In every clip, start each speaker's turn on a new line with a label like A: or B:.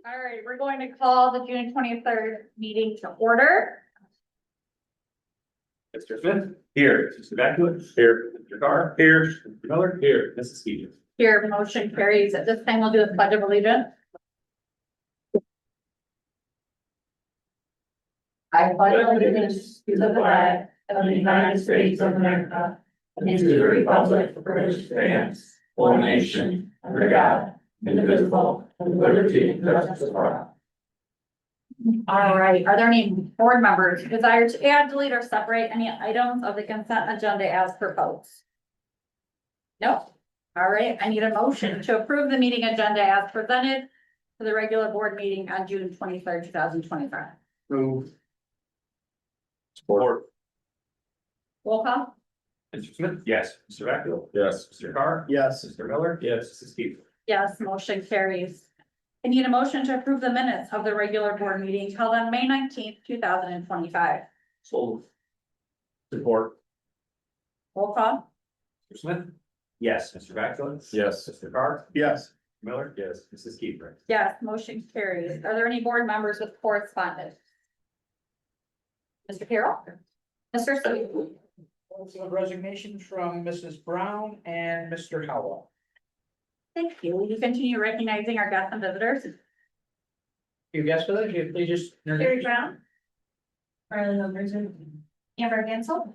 A: All right, we're going to call the June 23rd meeting to order.
B: Mr. Smith? Here. Mr. Beckwith? Here. Mr. Carr? Here. Mr. Miller? Here. Mrs. Stevens?
A: Here, motion carries. At this time, we'll do the pledge of allegiance.
C: I pledge allegiance to the flag of the United States of America and to the republic for which it stands, one nation, under God, indivisible, with liberty and justice for all.
A: All right, are there any board members who desire to add, delete, or separate any items of the consent agenda as proposed? No. All right, I need a motion to approve the meeting agenda as presented for the regular board meeting on June 23rd, 2025.
B: Move. Support.
A: Roll call.
B: Mr. Smith? Yes. Mr. Beckwith? Yes. Mr. Carr?
D: Yes.
B: Mr. Miller? Yes. Mrs. Stevens?
A: Yes, motion carries. I need a motion to approve the minutes of the regular board meeting held on May 19th, 2025.
B: So. Support.
A: Roll call.
B: Mr. Smith? Yes. Mr. Beckwith?
D: Yes.
B: Mr. Carr?
D: Yes.
B: Miller? Yes. Mrs. Keeper?
A: Yes, motion carries. Are there any board members with correspondence? Mr. Carroll? Mr. Sweet?
D: Of resignation from Mrs. Brown and Mr. Howell.
A: Thank you. Will you continue recognizing our guests and visitors?
D: You guys for that, you please just.
A: Terry Brown? Riley Hilgerson? Amber Gansel?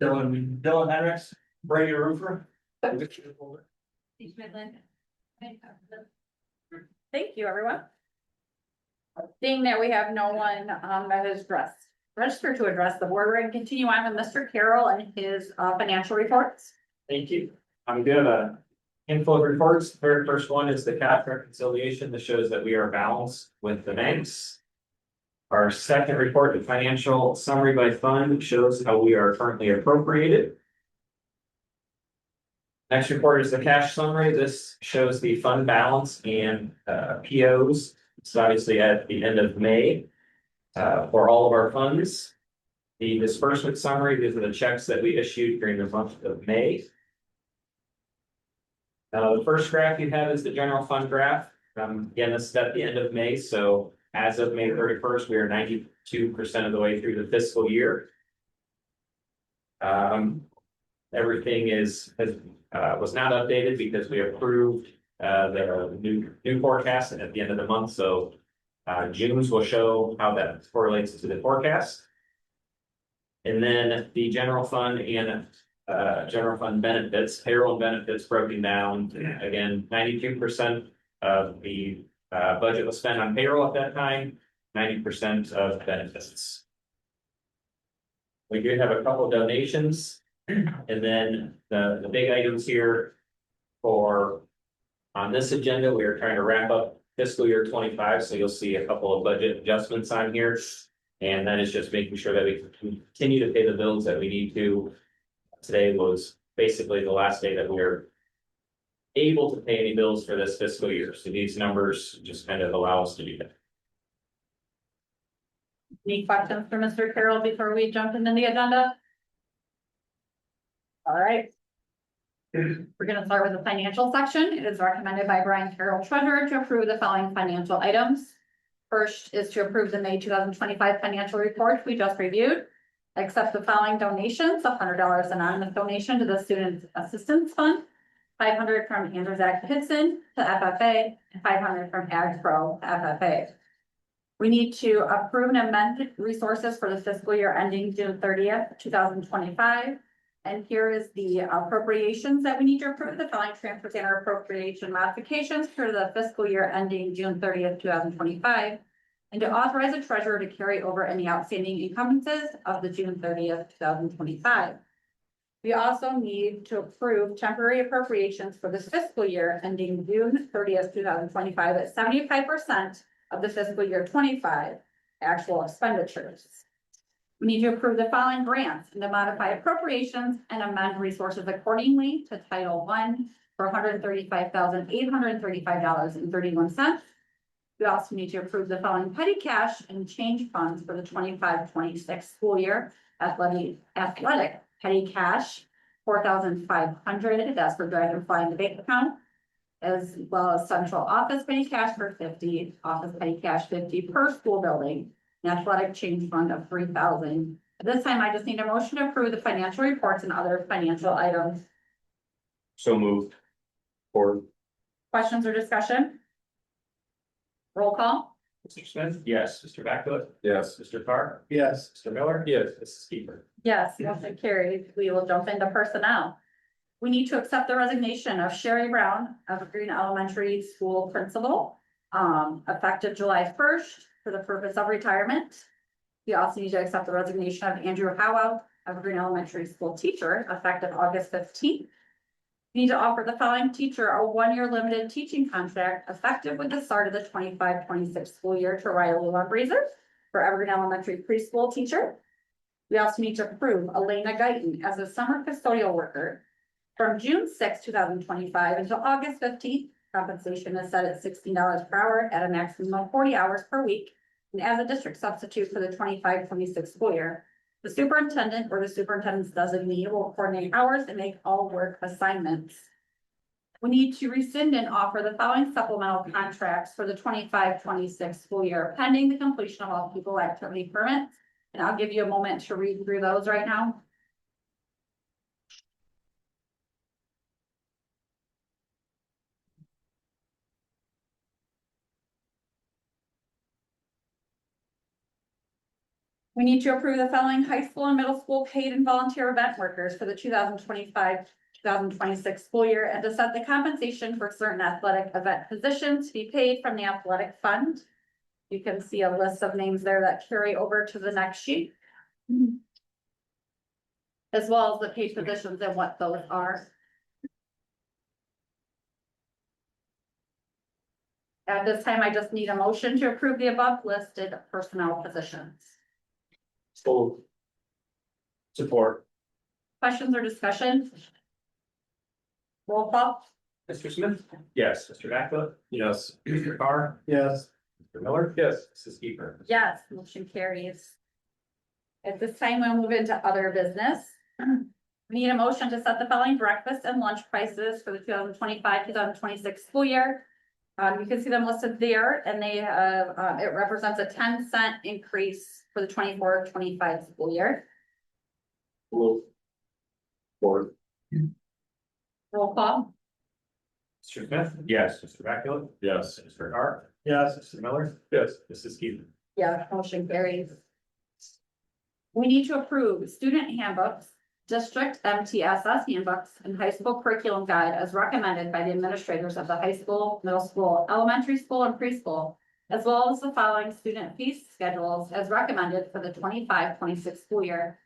B: Dylan Henricks? Brady Roofer?
A: Steve Midland? Thank you, everyone. Seeing that we have no one that is registered to address the board, we're going to continue on with Mr. Carroll and his financial reports.
B: Thank you. I'm good. Handful of reports. The very first one is the cash reconciliation that shows that we are balanced with the banks. Our second report, the financial summary by fund, shows how we are currently appropriated. Next report is the cash summary. This shows the fund balance and POs. It's obviously at the end of May for all of our funds. The disbursement summary, these are the checks that we issued during the month of May. The first graph you have is the general fund graph. Again, this is at the end of May, so as of May 31st, we are 92% of the way through the fiscal year. Everything was not updated because we approved the new forecast at the end of the month, so June's will show how that correlates to the forecast. And then the general fund and general fund benefits, payroll and benefits broken down. Again, 92% of the budget was spent on payroll at that time, 90% of benefits. We do have a couple of donations, and then the big items here for on this agenda, we are trying to wrap up fiscal year 25, so you'll see a couple of budget adjustments on here. And that is just making sure that we continue to pay the bills that we need to. Today was basically the last day that we are able to pay any bills for this fiscal year. So these numbers just kind of allow us to do that.
A: Any questions for Mr. Carroll before we jump into the agenda? All right. We're going to start with the financial section. It is recommended by Brian Carroll, Treasurer, to approve the following financial items. First is to approve the May 2025 financial report we just reviewed. Accept the following donations: $100 anonymous donation to the Student Assistance Fund, $500 from Andrew Zach Hitson to FFA, and $500 from Ag Pro to FFA. We need to approve and amend resources for the fiscal year ending June 30th, 2025. And here is the appropriations that we need to approve. The following transfers and appropriation modifications for the fiscal year ending June 30th, 2025. And to authorize the treasurer to carry over any outstanding encumbrances of the June 30th, 2025. We also need to approve temporary appropriations for this fiscal year ending June 30th, 2025 at 75% of the fiscal year 25 actual expenditures. We need to approve the following grants and to modify appropriations and amend resources accordingly to Title I for $135,835.31. We also need to approve the following petty cash and change funds for the 25-26 school year. Athletic petty cash, $4,500. That's for Dragonfly in the bank account. as well as central office petty cash for 50, office petty cash 50 per school building, and athletic change fund of 3,000. At this time, I just need a motion to approve the financial reports and other financial items.
B: So moved. Or.
A: Questions or discussion? Roll call.
B: Mr. Smith? Yes. Mr. Backfoot?
C: Yes.
B: Mr. Carr?
D: Yes.
B: Mr. Miller? Yes. Mrs. Keeper?
A: Yes, motion carried. We will jump into personnel. We need to accept the resignation of Sherry Brown, Evergreen Elementary School Principal, effective July 1st for the purpose of retirement. We also need to accept the resignation of Andrew Howell, Evergreen Elementary School Teacher, effective August 15th. We need to offer the following teacher a 1-year limited teaching contract effective with the start of the 25-26 school year to Riley Lumbrazer for Evergreen Elementary Preschool Teacher. We also need to approve Elena Guyton as a summer custodial worker from June 6, 2025 until August 15th. Compensation is set at $16 per hour at a maximum of 40 hours per week, and as a district substitute for the 25-26 school year. The superintendent or the superintendent's designee will coordinate hours and make all work assignments. We need to rescind and offer the following supplemental contracts for the 25-26 school year pending the completion of all people activity permits. And I'll give you a moment to read through those right now. We need to approve the following high school and middle school paid and volunteer event workers for the 2025-2026 school year, and to set the compensation for certain athletic event positions to be paid from the athletic fund. You can see a list of names there that carry over to the next sheet, as well as the paid positions and what those are. At this time, I just need a motion to approve the above listed personnel positions.
B: So. Support.
A: Questions or discussion? Roll call.
B: Mr. Smith? Yes. Mr. Backfoot? Yes. Mr. Carr?
D: Yes.
B: Mr. Miller? Yes. Mrs. Keeper?
A: Yes, motion carries. At this time, we'll move into other business. We need a motion to set the following breakfast and lunch prices for the 2025-2026 school year. You can see them listed there, and they it represents a 10-cent increase for the 24-25 school year.
B: Move. Board.
A: Roll call.
B: Mr. Smith? Yes. Mr. Backfield? Yes. Mr. Carr?
D: Yes.
B: Mr. Miller? Yes. Mrs. Keeper?
A: Yeah, motion carries. We need to approve student handbooks, district MTSS handbooks, and high school curriculum guide as recommended by the administrators of the high school, middle school, elementary school, and preschool, as well as the following student fee schedules as recommended for the 25-26 school year.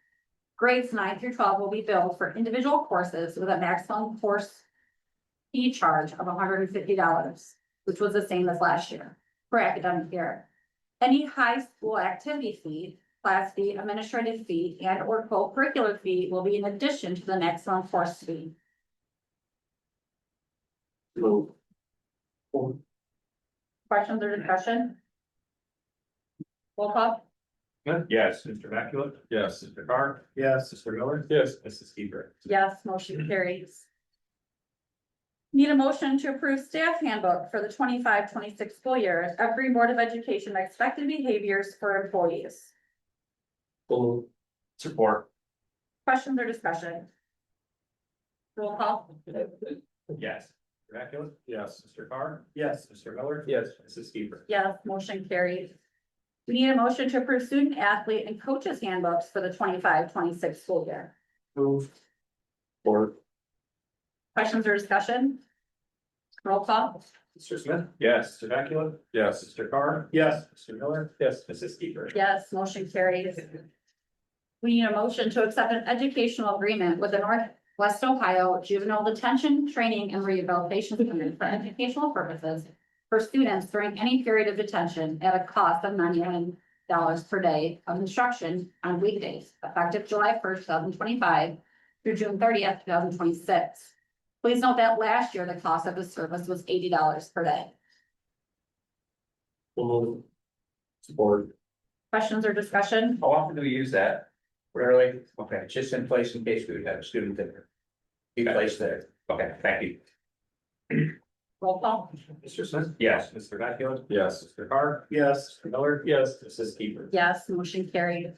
A: Grades 9 through 12 will be billed for individual courses with a maximum course fee charge of $150, which was the same as last year for academic year. Any high school activity fee, class fee, administrative fee, and or co-curricular fee will be in addition to the maximum course fee.
B: Move.
A: Questions or discussion? Roll call.
B: Smith? Yes. Mr. Backfield? Yes. Mr. Carr?
D: Yes.
B: Mr. Miller? Yes. Mrs. Keeper?
A: Yes, motion carries. Need a motion to approve staff handbook for the 25-26 school year. Every Board of Education expected behaviors for employees.
B: Support.
A: Questions or discussion? Roll call.
B: Yes. Mr. Backfield? Yes. Mr. Carr?
D: Yes.
B: Mr. Miller? Yes. Mrs. Keeper?
A: Yes, motion carries. We need a motion to approve student athlete and coaches handbooks for the 25-26 school year.
D: Move.
B: Board.
A: Questions or discussion? Roll call.
B: Mr. Smith? Yes. Mr. Backfield? Yes. Mr. Carr?
D: Yes.
B: Mr. Miller? Yes. Mrs. Keeper?
A: Yes, motion carries. We need a motion to accept an educational agreement with the Northwest Ohio Juvenile Detention, Training, and Rehabilitation Center for educational purposes for students during any period of detention at a cost of $99 per day of instruction on weekdays, effective July 1st, 2025 through June 30th, 2026. Please note that last year, the cost of the service was $80 per day.
B: Support.
A: Questions or discussion?
C: How often do we use that? Rarely? Okay, it's just in place in case we would have a student that be placed there. Okay, thank you.
A: Roll call.
B: Mr. Smith? Yes. Mr. Vacula?
C: Yes.
B: Mr. Carr?
D: Yes.
B: Mr. Miller? Yes. Mrs. Keeper?
A: Yes, motion carried.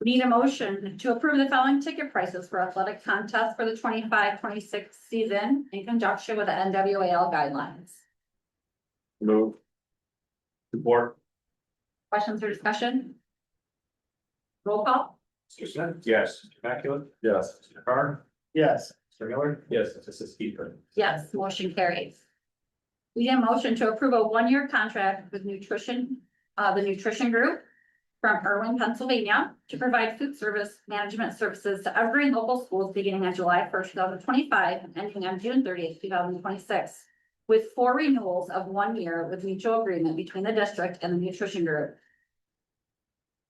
A: We need a motion to approve the following ticket prices for athletic contests for the 25-26 season in conjunction with the NWAL guidelines.
C: Move.
B: Support.
A: Questions or discussion? Roll call.
B: Mr. Smith? Yes. Mr. Vacula?
C: Yes.
B: Mr. Carr?
D: Yes.
B: Mr. Miller? Yes. Mrs. Keeper?
A: Yes, motion carries. We need a motion to approve a one-year contract with the Nutrition Group from Irwin, Pennsylvania, to provide food service management services to Evergreen local schools beginning on July 1st, 2025, and ending on June 30th, 2026, with 4 renewals of 1 year with mutual agreement between the district and the Nutrition Group.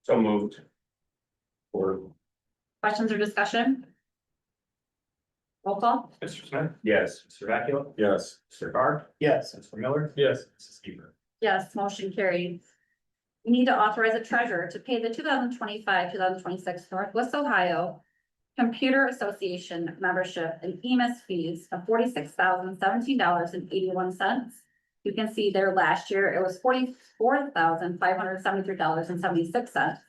B: So moved. Or
A: Questions or discussion? Roll call.
B: Mr. Smith? Yes. Mr. Vacula?
C: Yes.
B: Mr. Carr?
D: Yes.
B: Mr. Miller? Yes. Mrs. Keeper?
A: Yes, motion carried. We need to authorize a treasurer to pay the 2025-2026 Northwest Ohio Computer Association membership and EMIS fees of $46,017.81. You can see there last year, it was $44,573.76.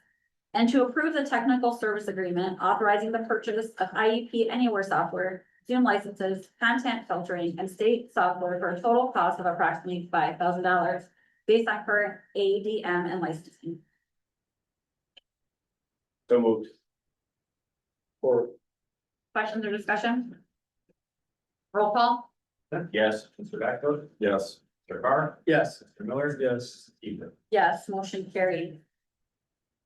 A: And to approve the technical service agreement authorizing the purchase of IEP Anywhere software, Zoom licenses, content filtering, and state software for a total cost of approximately $5,000 based on current ADM and licensing.
C: So moved.
B: Or
A: Questions or discussion? Roll call.
B: yes. Mr. Vacula?
C: Yes.
B: Mr. Carr?
D: Yes.
B: Mr. Miller? Yes. Mrs. Keeper?
A: Yes, motion carried.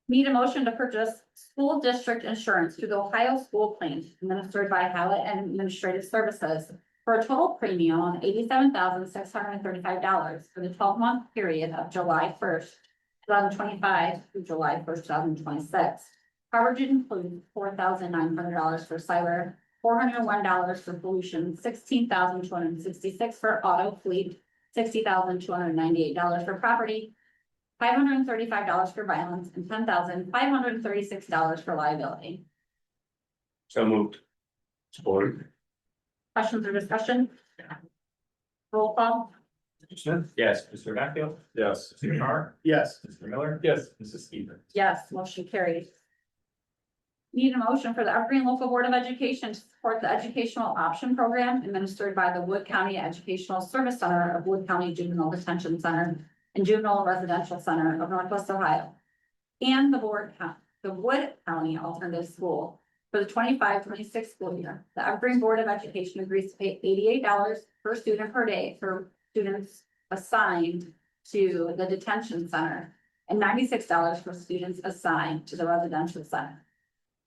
A: Need a motion to purchase school district insurance through the Ohio School Claims administered by Hallett and Administrative Services for a total premium of $87,635 for the 12-month period of July 1st, 2025 through July 1st, 2026. Coverage includes $4,900 for cyber, $401 for pollution, $16,266 for auto fleet, $60,298 for property, $535 for violence, and $10,536 for liability.
B: So moved. Support.
A: Questions or discussion? Roll call.
B: Mr. Smith? Yes. Mr. Vacula?
C: Yes.
B: Mr. Carr?
D: Yes.
B: Mr. Miller? Yes. Mrs. Keeper?
A: Yes, motion carries. Need a motion for the Evergreen Local Board of Education to support the Educational Option Program administered by the Wood County Educational Service Center of Wood County Juvenile Detention Center and Juvenile Residential Center of Northwest Ohio, and the Wood County Alternative School for the 25-26 school year. The Evergreen Board of Education agrees to pay $88 per student per day for students assigned to the detention center and $96 for students assigned to the residential center.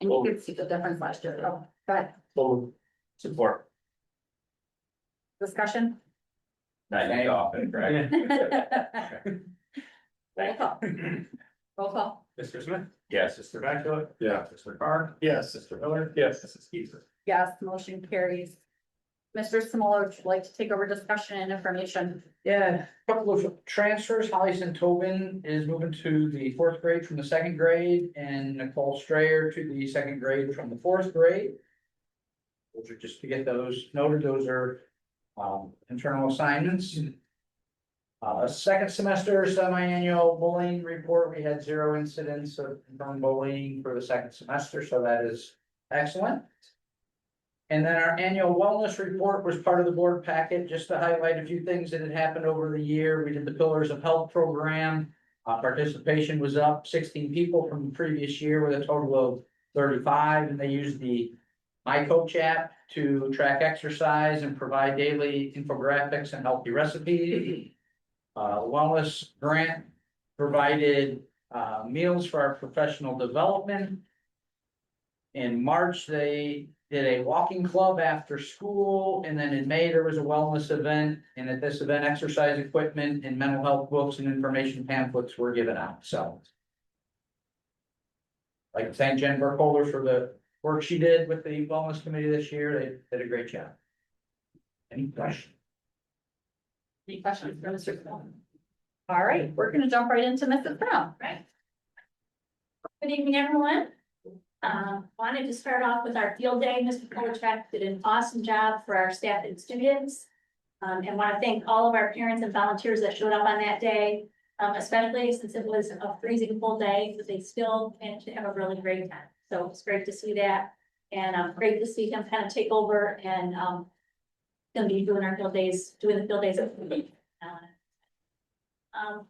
A: And you can see the difference last year. Oh, go ahead.
B: Support.
A: Discussion?
B: Not any often, right?
A: Roll call. Roll call.
B: Mr. Smith? Yes. Mr. Vacula?
C: Yeah.
B: Mr. Carr?
D: Yes.
B: Mr. Miller? Yes. Mrs. Keeper?
A: Yes, motion carries. Mr. Simola, would you like to take over discussion and information?
D: Yeah, couple of transfers. Holly Tobin is moving to the 4th grade from the 2nd grade, and Nicole Strayer to the 2nd grade from the 4th grade. Those are just to get those noted. Those are internal assignments. Second semester semi-annual bullying report. We had 0 incidents of confirmed bullying for the 2nd semester, so that is excellent. And then our annual wellness report was part of the board packet, just to highlight a few things that had happened over the year. We did the Pillars of Health program. Participation was up 16 people from the previous year with a total of 35, and they used the My Coach app to track exercise and provide daily infographics and healthy recipes. Wellness grant provided meals for our professional development. In March, they did a walking club after school, and then in May, there was a wellness event, and at this event, exercise equipment and mental health books and information pamphlets were given out, so. I'd like to thank Jen Burkholder for the work she did with the wellness committee this year. They did a great job. Any questions?
A: Any questions for Mr. Simola? All right, we're gonna jump right into Mrs. Brown.
E: Right. Good evening, everyone. Wanted to start off with our field day. Mr. Polachek did an awesome job for our staff and students. And want to thank all of our parents and volunteers that showed up on that day, especially since it was a freezing cold day, but they still managed to have a really great time. So it's great to see that, and great to see him kind of take over and gonna be doing our field days, doing the field days.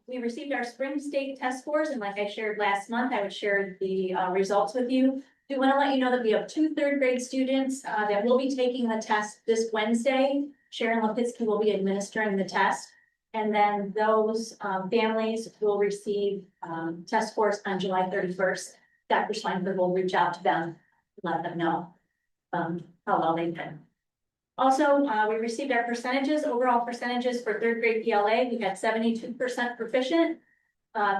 E: We received our spring state test scores, and like I shared last month, I would share the results with you. We want to let you know that we have 2 third grade students that will be taking the test this Wednesday. Sharon Lipinski will be administering the test. And then those families will receive test scores on July 31st. Dr. Schweinberg will reach out to them, let them know how well they did. Also, we received our percentages, overall percentages for third grade PLA. We had 72% proficient.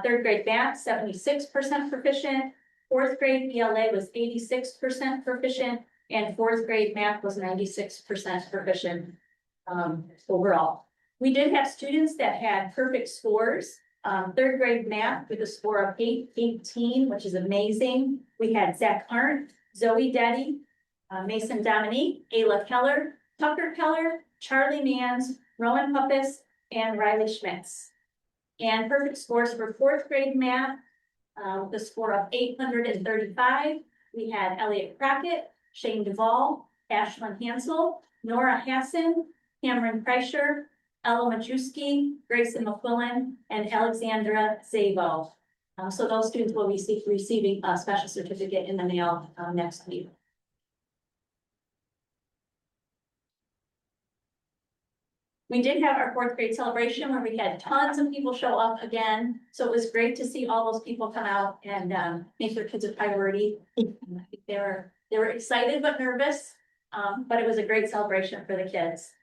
E: Third grade math, 76% proficient. Fourth grade PLA was 86% proficient, and fourth grade math was 96% proficient overall. We did have students that had perfect scores. Third grade math with a score of 818, which is amazing. We had Zach Arndt, Zoe Deddy, Mason Dominique, Ayla Keller, Tucker Keller, Charlie Mans, Rowan Puppis, and Riley Schmitz. And perfect scores for fourth grade math, with a score of 835. We had Elliot Crockett, Shane Duvall, Ashlyn Hansel, Nora Hassan, Cameron Kreischer, Ella Majewski, Grayson McQuillan, and Alexandra Zabo. So those students will be receiving a special certificate in the mail next week. We did have our fourth grade celebration where we had tons of people show up again. So it was great to see all those people come out and make their kids a priority. I think they were excited but nervous, but it was a great celebration for the kids.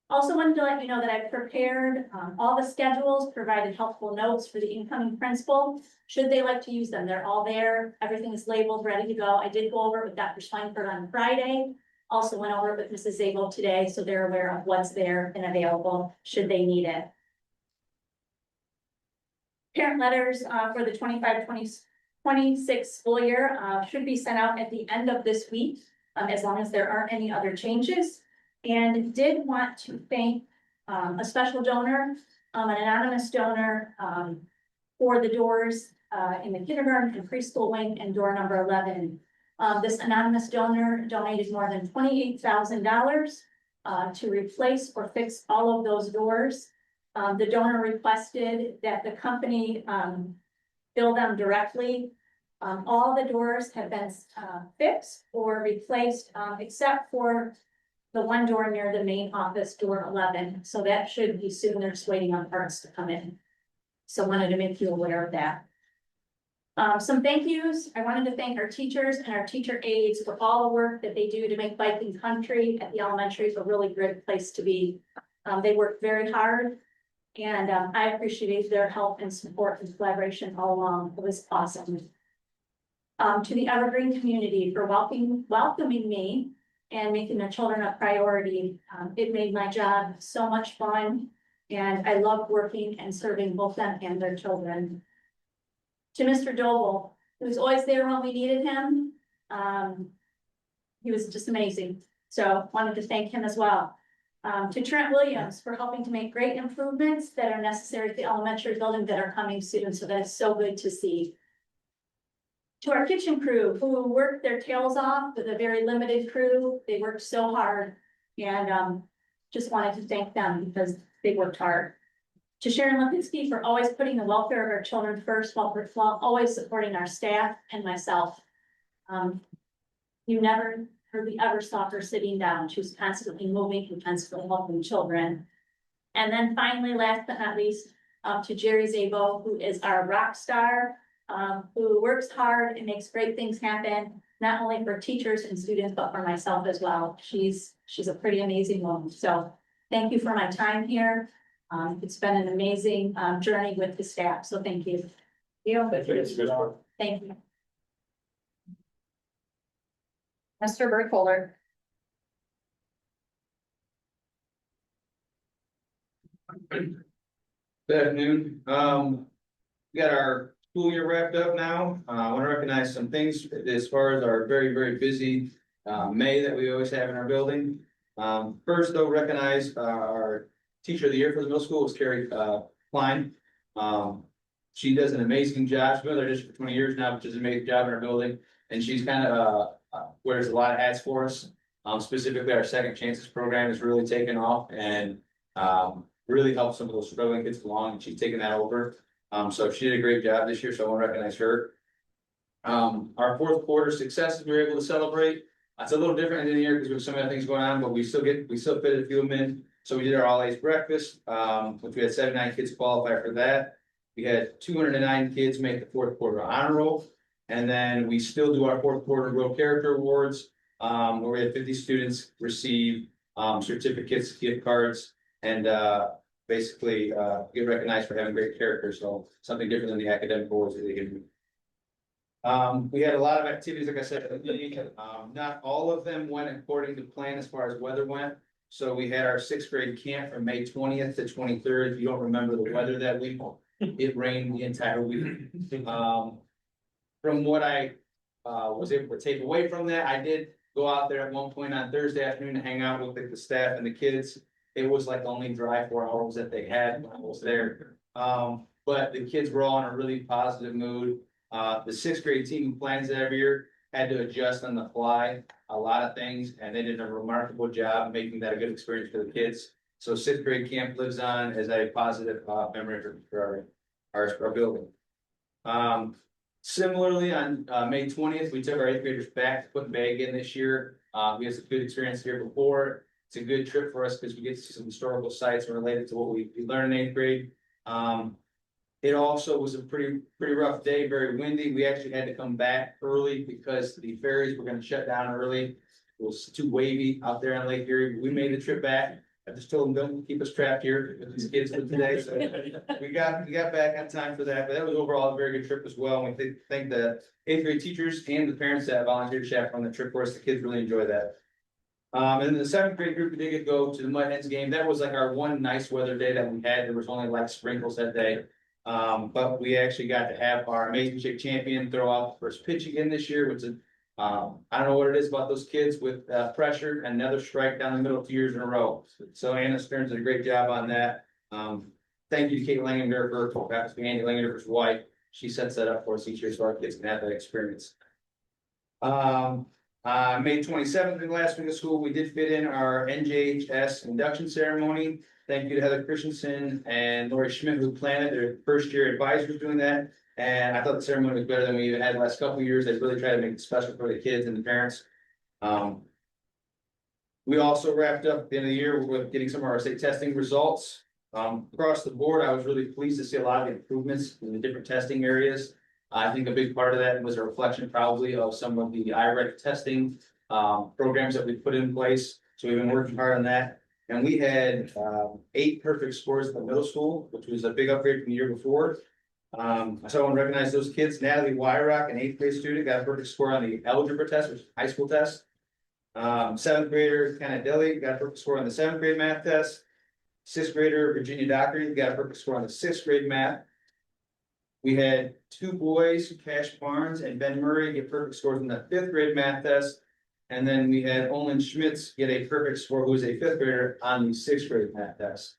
E: Also wanted to let you know that I've prepared all the schedules, provided helpful notes for the incoming principal. Should they like to use them, they're all there. Everything is labeled, ready to go. I did go over it with Dr. Schweinfurt on Friday. Also went over it with Mrs. Zabel today, so they're aware of what's there and available should they need it. Parent letters for the 25-26 school year should be sent out at the end of this week, as long as there aren't any other changes. And did want to thank a special donor, an anonymous donor for the doors in the kindergarten and preschool wing and door number 11. This anonymous donor donated more than $28,000 to replace or fix all of those doors. The donor requested that the company bill them directly. All the doors have been fixed or replaced except for the one door near the main office, door 11. So that should be soon. They're just waiting on parts to come in. So wanted to make you aware of that. Some thank yous. I wanted to thank our teachers and our teacher aides for all the work that they do to make Viking Country at the elementary a really great place to be. They work very hard, and I appreciate their help and support and collaboration all along. It was awesome. To the Evergreen community for welcoming me and making the children a priority. It made my job so much fun, and I love working and serving both them and their children. To Mr. Doble, who was always there when we needed him. He was just amazing. So wanted to thank him as well. To Trent Williams for helping to make great improvements that are necessary at the elementary building that are coming soon. So that is so good to see. To our kitchen crew who worked their tails off with a very limited crew. They worked so hard, and just wanted to thank them because they worked hard. To Sharon Lipinski for always putting the welfare of our children first while always supporting our staff and myself. You never hardly ever saw her sitting down. She was constantly moving and constantly helping children. And then finally, last but not least, to Jerry Zabo, who is our rock star, who works hard and makes great things happen, not only for teachers and students, but for myself as well. She's a pretty amazing woman. So thank you for my time here. It's been an amazing journey with the staff. So thank you. Thank you.
A: Mr. Burkholder.
F: Good afternoon. We got our school year wrapped up now. I want to recognize some things as far as our very, very busy May that we always have in our building. First, though, recognize our teacher of the year for the middle school was Carrie Klein. She does an amazing job. She's been with our district for 20 years now, which is an amazing job in our building. And she's kind of wears a lot of hats for us. Specifically, our Second Chances program has really taken off and really helped some of those struggling kids along. And she's taken that over. So she did a great job this year. So I want to recognize her. Our fourth quarter successes we were able to celebrate. It's a little different in the year because we have so many things going on, but we still fit a few of them in. So we did our all A's breakfast, which we had 79 kids qualify for that. We had 209 kids make the fourth quarter honor roll. And then we still do our fourth quarter real character awards, where we had 50 students receive certificates, gift cards, and basically get recognized for having great character. So something different than the academic awards that they give you. We had a lot of activities, like I said, not all of them went according to plan as far as weather went. So we had our sixth grade camp from May 20th to 23rd. If you don't remember the weather that week, it rained the entire week. From what I was able to take away from that, I did go out there at one point on Thursday afternoon to hang out with the staff and the kids. It was like the only dry 4 hours that they had when I was there. But the kids were all in a really positive mood. The sixth grade team who plans it every year had to adjust on the fly a lot of things, and they did a remarkable job making that a good experience for the kids. So sixth grade camp lives on as a positive memory for our building. Similarly, on May 20th, we took our eighth graders back to put bag in this year. We had some good experience here before. It's a good trip for us because we get to see some historical sites related to what we learned in eighth grade. It also was a pretty rough day, very windy. We actually had to come back early because the ferries were going to shut down early. It was too wavy out there on Lake Erie. We made the trip back. I just told them, don't keep us trapped here with these kids for today. So we got back on time for that, but that was overall a very good trip as well. And we thank the eighth grade teachers and the parents that volunteered to chaperone the trip for us. The kids really enjoy that. And then the seventh grade group, we did get to go to the Mud Hens game. That was like our one nice weather day that we had. There was only like sprinkles that day. But we actually got to have our amazing chick champion throw out the first pitch again this year, which is, I don't know what it is about those kids with pressure and another strike down the middle 2 years in a row. So Anna Stearns did a great job on that. Thank you to Kate Langendorfer, perhaps Andy Langendorfer's wife. She sets that up for us each year so our kids can have that experience. May 27th, the last week of school, we did fit in our NJHS induction ceremony. Thank you to Heather Christensen and Lori Schmidt who planned it. They're first year advisors doing that. And I thought the ceremony was better than we even had the last couple of years. They really tried to make it special for the kids and the parents. We also wrapped up at the end of the year with getting some of our state testing results. Across the board, I was really pleased to see a lot of the improvements in the different testing areas. I think a big part of that was a reflection probably of some of the IREC testing programs that we put in place. So we've been working hard on that. And we had 8 perfect scores at the middle school, which was a big upgrade from the year before. So I want to recognize those kids. Natalie Wyrock, an 8th grade student, got a perfect score on the algebra test, which is a high school test. 7th grader Kenna Dilly got a perfect score on the 7th grade math test. 6th grader Virginia Dockery got a perfect score on the 6th grade math. We had 2 boys, Cash Barnes and Ben Murray, get perfect scores on the 5th grade math test. And then we had Olin Schmitz get a perfect score, who is a 5th grader on the 6th grade math test.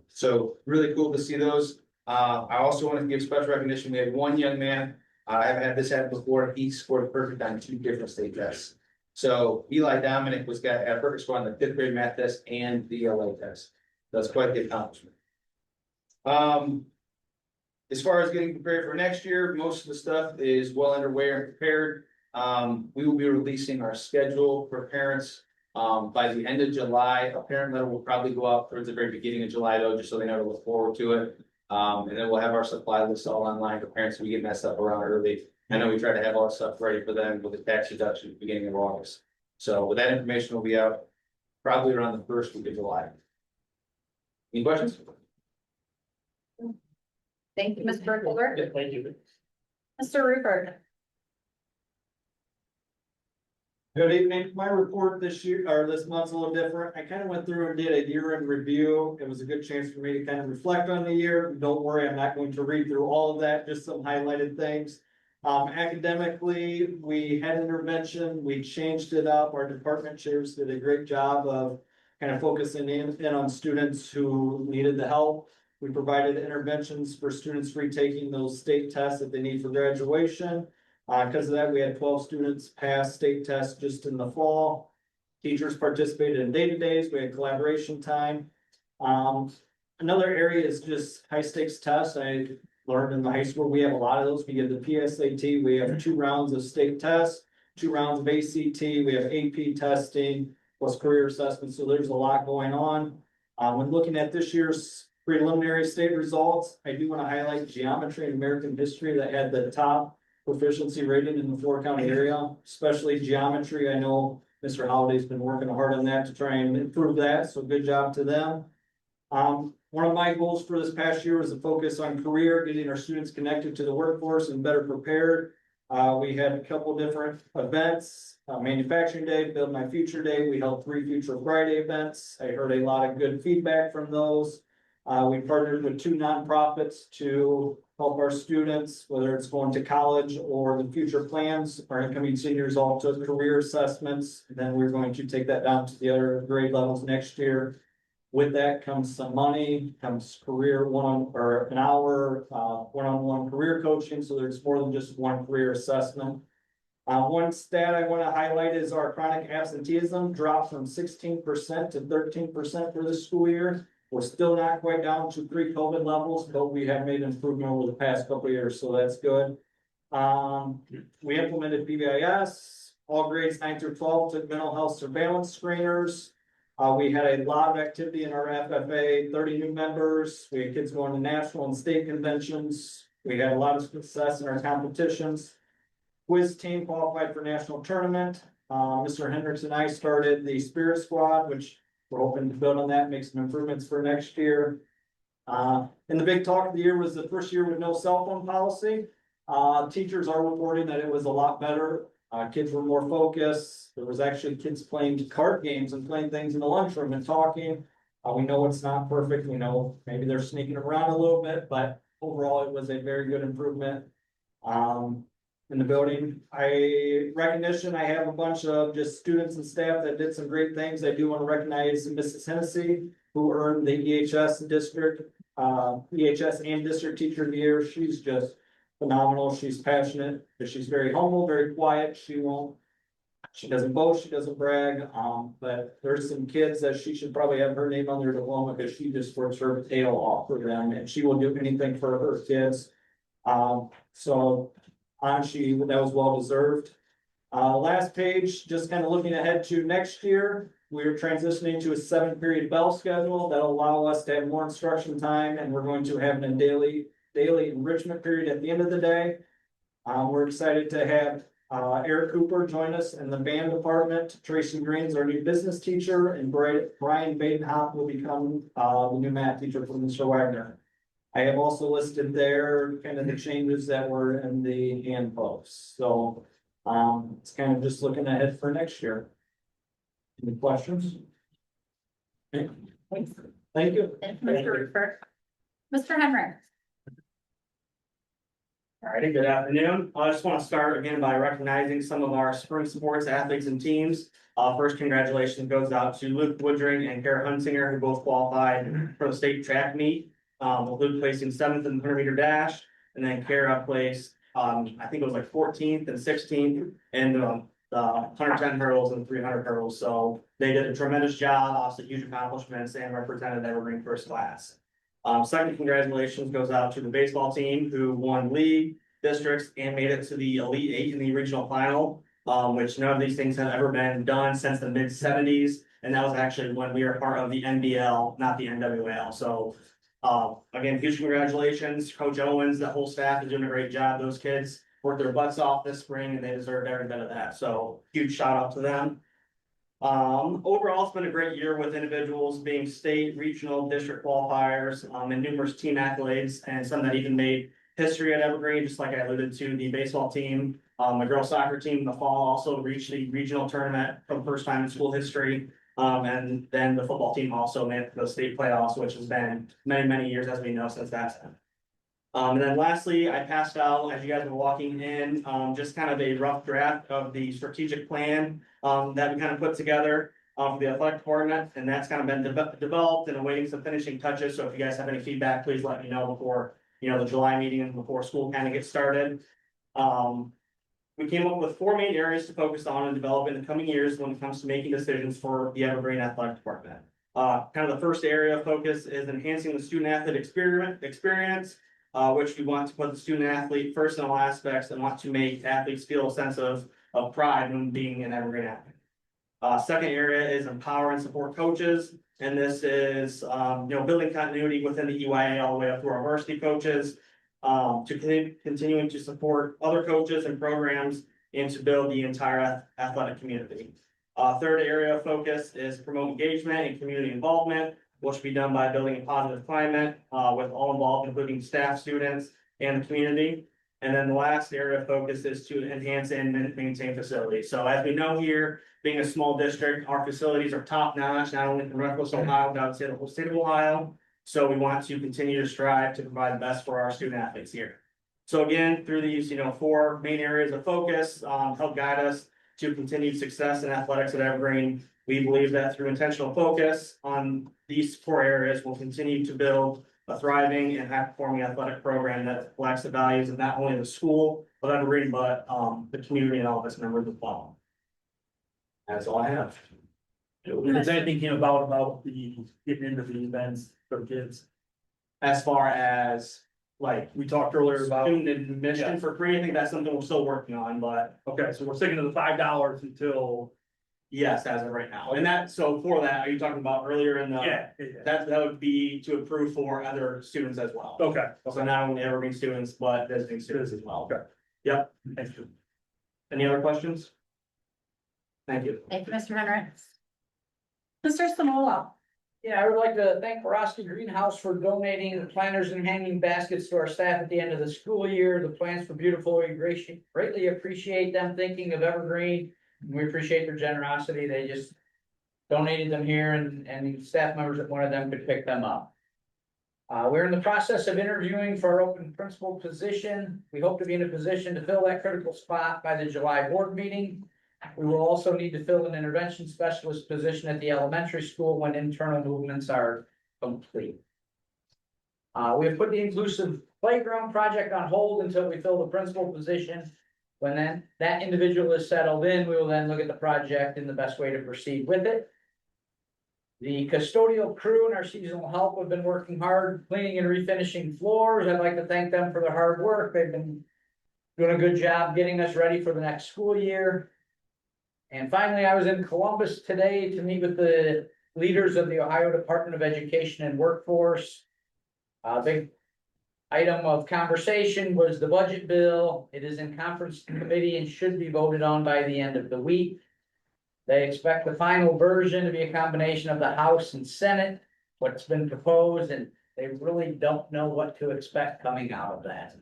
F: So really cool to see those. I also want to give special recognition. We had one young man, I haven't had this happen before. He scored perfect on 2 different state tests. So Eli Dominic got a perfect score on the 5th grade math test and the LA test. That's quite the accomplishment. As far as getting prepared for next year, most of the stuff is well underway and prepared. We will be releasing our schedule for parents by the end of July. A parent letter will probably go out towards the very beginning of July though, just so they know to look forward to it. And then we'll have our supply list all online for parents who get messed up around early. I know we try to have all the stuff ready for them with the tax deduction at the beginning of August. So with that information will be out probably around the 1st week of July. Any questions?
A: Thank you, Mr. Burkholder.
C: Yeah, thank you.
A: Mr. Rupert.
G: Good evening. My report this year, or this month's a little different. I kind of went through and did a year-end review. It was a good chance for me to kind of reflect on the year. Don't worry, I'm not going to read through all of that, just some highlighted things. Academically, we had intervention, we changed it up. Our department chairs did a great job of kind of focusing in on students who needed the help. We provided interventions for students retaking those state tests that they need for graduation. Because of that, we had 12 students pass state tests just in the fall. Teachers participated in day-to-days, we had collaboration time. Another area is just high stakes tests. I learned in the high school, we have a lot of those. We get the PSAT, we have 2 rounds of state tests, 2 rounds of ACT, we have AP testing, plus career assessment, so there's a lot going on. When looking at this year's preliminary state results, I do want to highlight geometry and American history that had the top proficiency rating in the 4-county area, especially geometry. I know Mr. Holliday's been working hard on that to try and improve that, so good job to them. One of my goals for this past year was to focus on career, getting our students connected to the workforce and better prepared. We had a couple different events, Manufacturing Day, Build My Future Day. We held 3 Future Friday events. I heard a lot of good feedback from those. We partnered with 2 nonprofits to help our students, whether it's going to college or the future plans. Our incoming seniors all took career assessments. Then we're going to take that down to the other grade levels next year. With that comes some money, comes career an hour, one-on-one career coaching. So there's more than just one career assessment. One stat I want to highlight is our chronic absenteeism dropped from 16% to 13% for this school year. We're still not quite down to pre-COVID levels, but we have made improvement over the past couple of years, so that's good. We implemented PBIS. All grades 9 through 12 took mental health surveillance screeners. We had a lot of activity in our FFA, 30 new members. We had kids going to national and state conventions. We had a lot of success in our competitions. Quiz team qualified for national tournament. Mr. Hendricks and I started the Spirit Squad, which we're hoping to build on that, make some improvements for next year. And the big talk of the year was the first year with no cell phone policy. Teachers are reporting that it was a lot better. Kids were more focused. There was actually kids playing card games and playing things in the lunchroom and talking. We know it's not perfect. We know maybe they're sneaking around a little bit, but overall it was a very good improvement. In the building, I have a bunch of just students and staff that did some great things. I do want to recognize Mrs. Hennessy, who earned the EHS and district teacher of the year. She's just phenomenal. She's passionate, but she's very humble, very quiet. She doesn't boast, she doesn't brag. But there's some kids that she should probably have her name on their diploma because she just works her tail off for them and she will do anything for her kids. That was well deserved. Last page, just kind of looking ahead to next year, we're transitioning to a 7-period bell schedule that'll allow us to have more instruction time, and we're going to have a daily enrichment period at the end of the day. We're excited to have Eric Cooper join us in the band department. Tracy Green's our new business teacher, and Brian Badenhop will become the new math teacher for Mr. Wagner. I have also listed there kind of the changes that were in the handbooks. So it's kind of just looking ahead for next year. Any questions? Okay. Thank you.
A: Mr. Rupert. Mr. Henry.
H: All righty, good afternoon. I just want to start again by recognizing some of our spring sports athletes and teams. First, congratulations goes out to Luke Woodring and Kara Hunsinger, who both qualified for the state track meet. With Luke placing 7th in the 100-meter dash, and then Kara placed, I think it was like 14th and 16th in the 110 hurdles and 300 hurdles. So they did a tremendous job, also huge accomplishments, and represented Evergreen first class. Second, congratulations goes out to the baseball team who won league, districts, and made it to the Elite 8 in the regional final, which none of these things have ever been done since the mid-70s. And that was actually when we were part of the NBL, not the NWL. So again, huge congratulations. Coach Owens, the whole staff is doing a great job. Those kids worked their butts off this spring and they deserved every bit of that. So huge shout out to them. Overall, it's been a great year with individuals being state, regional, district qualifiers, and numerous team accolades, and some that even made history at Evergreen, just like I alluded to, the baseball team. The girls soccer team in the fall also reached the regional tournament for the first time in school history. And then the football team also made the state playoffs, which has been many, many years, as we know, since that time. And then lastly, I passed out, as you guys were walking in, just kind of a rough draft of the strategic plan, that we kind of put together. For the athletic department, and that's kind of been developed and awaiting some finishing touches, so if you guys have any feedback, please let me know before, the July meeting and before school kind of gets started. We came up with 4 main areas to focus on and develop in the coming years when it comes to making decisions for the Evergreen Athletic Department. Kind of the first area of focus is enhancing the student athlete experience, which we want to put the student athlete first in all aspects and want to make athletes feel a sense of pride when being an Evergreen athlete. Second area is empower and support coaches, and this is, building continuity within the EYA all the way up through our varsity coaches. Continuing to support other coaches and programs and to build the entire athletic community. Third area of focus is promote engagement and community involvement, which will be done by building a positive climate, with all involved, including staff, students, and the community. And then the last area of focus is to enhance and maintain facilities. So as we know here, being a small district, our facilities are top notch, not only from Northwest Ohio, but I would say the whole state of Ohio. So we want to continue to strive to provide the best for our student athletes here. So again, through these, 4 main areas of focus, help guide us to continued success in athletics at Evergreen. We believe that through intentional focus on these 4 areas, we'll continue to build a thriving and high-performing athletic program that reflects the values of not only the school of Evergreen, but the community and all of its members as well. That's all I have.
C: Has anything came about the getting into the events for kids?
H: As far as like
C: We talked earlier about,
H: student admission for free, I think that's something we're still working on, but
C: okay, so we're sticking to the $5 until,
H: yes, as of right now. And that, so for that, are you talking about earlier in the?
C: yeah.
H: That would be to approve for other students as well.
C: Okay.
H: So not only Evergreen students, but visiting students as well.
C: Okay.
H: Yep.
C: Thank you.
H: Any other questions? Thank you.
A: Thank you, Mr. Hendricks. Mr. Simola.
D: Yeah, I would like to thank Porosky Greenhouse for donating the planters and hanging baskets to our staff at the end of the school year. The plants were beautiful. We greatly appreciate them thinking of Evergreen. We appreciate their generosity. They just donated them here and staff members that wanted them could pick them up. We're in the process of interviewing for our open principal position. We hope to be in a position to fill that critical spot by the July board meeting. We will also need to fill an intervention specialist position at the elementary school when internal movements are complete. We have put the inclusive playground project on hold until we fill the principal position. When that individual is settled in, we will then look at the project and the best way to proceed with it. The custodial crew and our seasonal help have been working hard, cleaning and refinishing floors. I'd like to thank them for their hard work. They've been doing a good job getting us ready for the next school year. And finally, I was in Columbus today to meet with the leaders of the Ohio Department of Education and Workforce. A big item of conversation was the budget bill. It is in conference committee and should be voted on by the end of the week. They expect the final version to be a combination of the House and Senate, what's been proposed, and they really don't know what to expect coming out of that.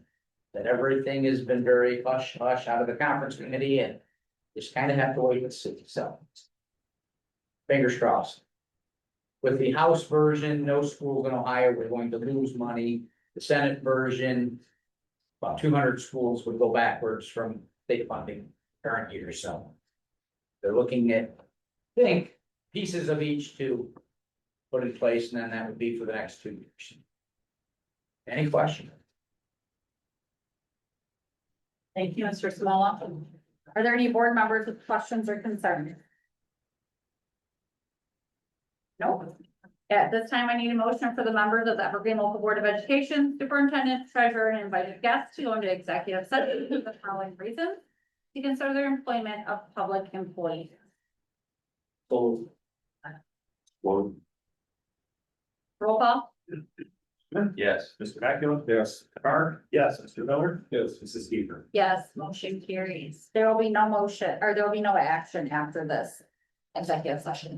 D: That everything has been very hush hush out of the conference committee and just kind of have to wait and see, so. Fingers crossed. With the House version, no schools in Ohio were going to lose money. The Senate version, about 200 schools would go backwards from state funding current year, so. They're looking at, I think, pieces of each to put in place, and then that would be for the next 2 years. Any questions?
A: Thank you, Mr. Simola. Are there any board members with questions or concerns? No. At this time, I need a motion for the members of the Evergreen Local Board of Education, Superintendent, Treasurer, and invited guests to go into executive session for the following reasons: to consider their employment of public employees.
H: So.
A: Roll call.
B: Yes.
C: Mr. Macula? Yes. Carr? Yes. Mr. Miller?
B: Yes. Mrs. Seaver.
A: Yes, motion carries. There will be no motion, or there will be no action after this executive session.